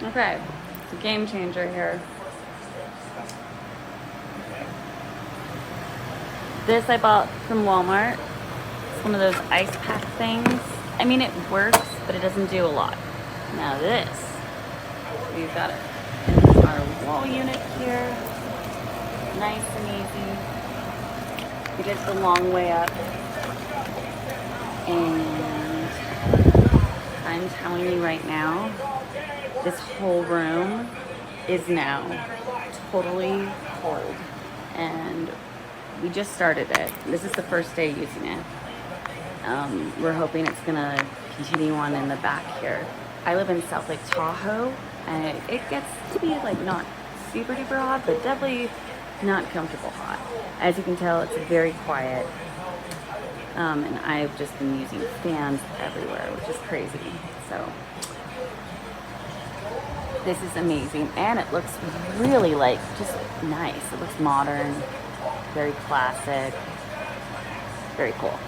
Okay, it's a game changer here. This I bought from Walmart. It's one of those ice pack things. I mean, it works, but it doesn't do a lot. Now this, we've got it in our wall unit here. Nice and easy. We did the long way up. And I'm telling you right now, this whole room is now totally cold. And we just started it. This is the first day using it. We're hoping it's gonna continue on in the back here. I live in South Lake Tahoe, and it gets to be like not super duper hot, but definitely not comfortable hot. As you can tell, it's very quiet. And I've just been using fans everywhere, which is crazy. So this is amazing, and it looks really like just nice. It looks modern, very classic, very cool.